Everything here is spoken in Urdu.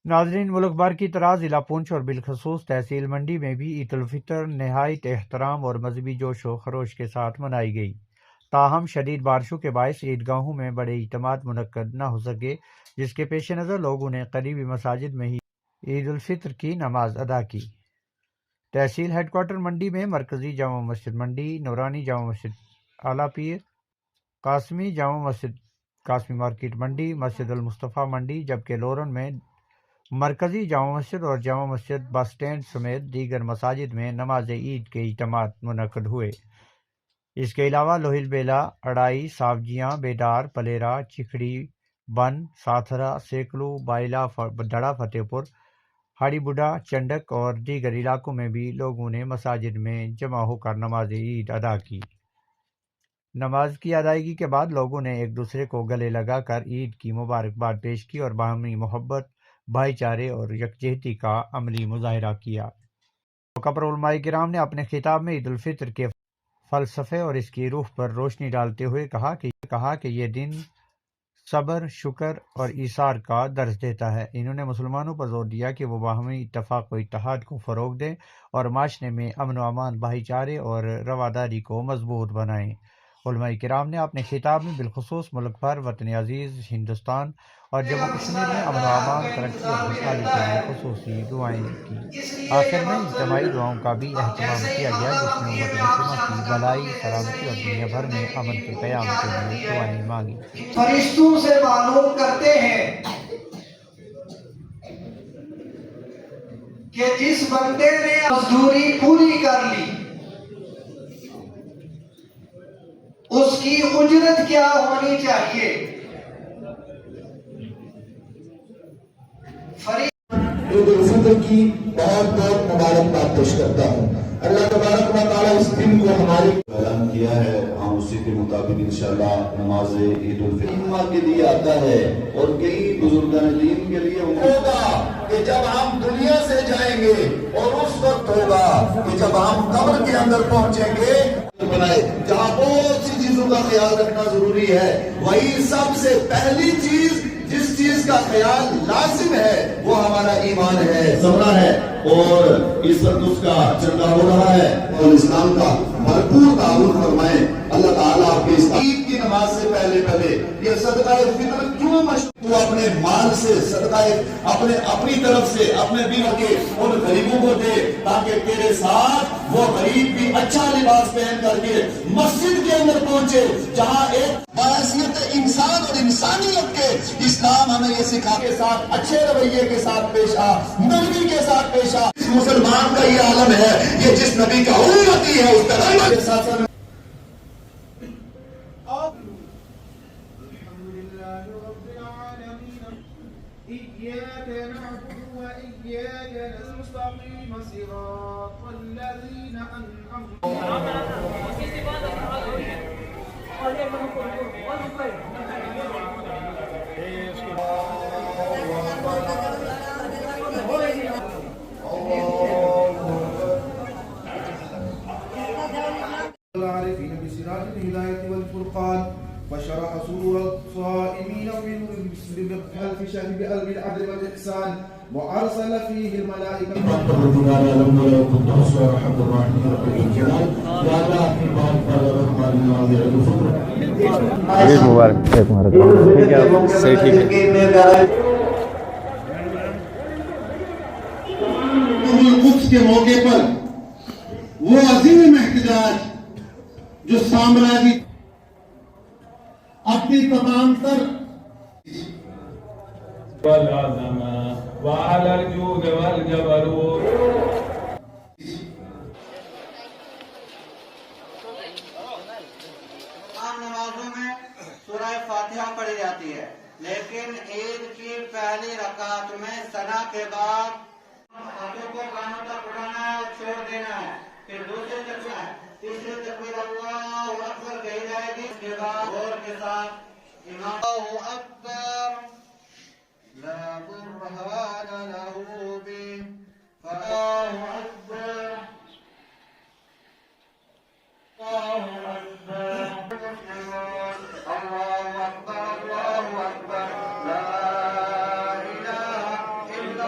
ناظرین، ملک بھر کی طرح ضلع پونچھ اور بالخصوص تحصیل منڈی میں بھی عید الفطر نہایت احترام اور مذہبی جوش و خروش کے ساتھ منائی گئی۔ تاہم شدید بارشوں کے باعث عیدگاہوں میں بڑے اجتماعات منعقد نہ ہو سکے، جس کے پیش نظر لوگوں نے قریبی مساجد میں ہی عید الفطر کی نماز ادا کی۔ تحصیل ہیڈ کوارٹر منڈی میں مرکزی جامع مسجد منڈی، نورانی جامع مسجد اعلیٰ پیر، قاسمی جامع مسجد قاسمی مارکیٹ منڈی، مسجد المصطفیٰ منڈی، جبکہ لورن میں مرکزی جامع مسجد اور جامع مسجد بس اسٹینڈ سمیت دیگر مساجد میں نماز عید کے اجتماعات منعقد ہوئے۔ اس کے علاوہ لوہیل بیلا، اڑائی، ساوجیاں، بیدار، پلیرا، چکھڑی، بن، ساتھرا، سیکلو، بائلہ، دڑا فتح پور، ہاڑی بوڈھا، چنڈک اور دیگر علاقوں میں بھی لوگوں نے مساجد میں جمع ہو کر نماز عید ادا کی۔ نماز کی ادائیگی کے بعد لوگوں نے ایک دوسرے کو گلے لگا کر عید کی مبارکباد پیش کی اور باہمی محبت، بھائی چارے اور یکجہتی کا عملی مظاہرہ کیا۔ موقع پر علماء کرام نے اپنے خطاب میں عید الفطر کے فلسفے اور اس کی روح پر روشنی ڈالتے ہوئے کہا کہ یہ دن صبر، شکر اور ایثار کا درس دیتا ہے۔ انہوں نے مسلمانوں پر زور دیا کہ وہ باہمی اتفاق و اتحاد کو فروغ دیں اور معاشرے میں امن و امان، بھائی چارے اور رواداری کو مضبوط بنائیں۔ علماء کرام نے اپنے خطاب میں بالخصوص ملک بھر، وطن عزیز ہندوستان اور جموں کشمیر میں امن و امان، ترقی اور خوشحالی کے لیے خصوصی دعائیں کی۔ آخر میں اجتماعی دعاؤں کا بھی اہتمام کیا گیا، جس میں امت مسلمہ کی بھلائی، سلامتی اور دنیا بھر میں امن کے قیام کے لیے دعائیں مانگی۔ فرشتوں سے معلوم کرتے ہیں کہ جس بندے نے مزدوری پوری کر لی، اس کی اجرت کیا ہونی چاہیے۔ عید الفطر کی بہت بہت مبارکباد پیش کرتا ہوں۔ اللہ تبارک و تعالیٰ اس دن کو ہماری اعلان کیا ہے، ہم اسی کے مطابق انشاءاللہ نماز عید الفطر کے لیے آتا ہے اور کئی بزرگان دین کے لیے ہوگا کہ جب ہم دنیا سے جائیں گے اور اس وقت ہوگا کہ جب ہم قبر کے اندر پہنچیں گے، بنائے جہاں بہت سی چیزوں کا خیال رکھنا ضروری ہے، وہی سب سے پہلی چیز جس چیز کا خیال لازم ہے وہ ہمارا ایمان ہے، صبر ہے اور اس وقت اس کا چندہ ہو رہا ہے اور اسلام کا بھرپور تعاون فرمائیں۔ اللہ تعالیٰ آپ کے اس عید کی نماز سے پہلے یہ صدقہ فطر کیوں مشروع؟ تو اپنے مال سے صدقہ اپنی طرف سے اپنے بیوی کے ان غریبوں کو دے، تاکہ تیرے ساتھ وہ غریب بھی اچھا لباس پہن کر کے مسجد کے اندر پہنچے، جہاں ایک بحیثیت انسان اور انسانیت کے اسلام ہمیں یہ سکھا کے ساتھ اچھے رویے کے ساتھ پیش آ، نبی کے ساتھ پیش آ۔ اس مسلمان کا یہ عالم ہے، یہ جس نبی کا امتی ہے اس طرح کے ساتھ إياك نعبد وإياك نستقيم صراط الذين أنعمت العارفين بسراج الهداية والفرقان وشرح صدور الصائمين منهم بألف شهر بألف العدل والإحسان وأرسل فيه الملائكة القدس کے موقع پر وہ عظیم احتجاج جو سامراجی اپنی تمام تر والعظمة وعلى الجود والجبروت۔ عام نمازوں میں سورہ فاتحہ پڑھی جاتی ہے، لیکن عید کی پہلی رکعت میں ثنا کے بعد ہاتھوں کو کانوں تک اٹھانا ہے اور چھوڑ دینا ہے، پھر دوسرے تکبیر، تیسرے تکبیر اللہ اکبر کہی جائے گی، اس کے بعد غور کے ساتھ امام اللہ اکبر لا برهان له به فالله اکبر الله اکبر الله اکبر الله اکبر لا الہ الا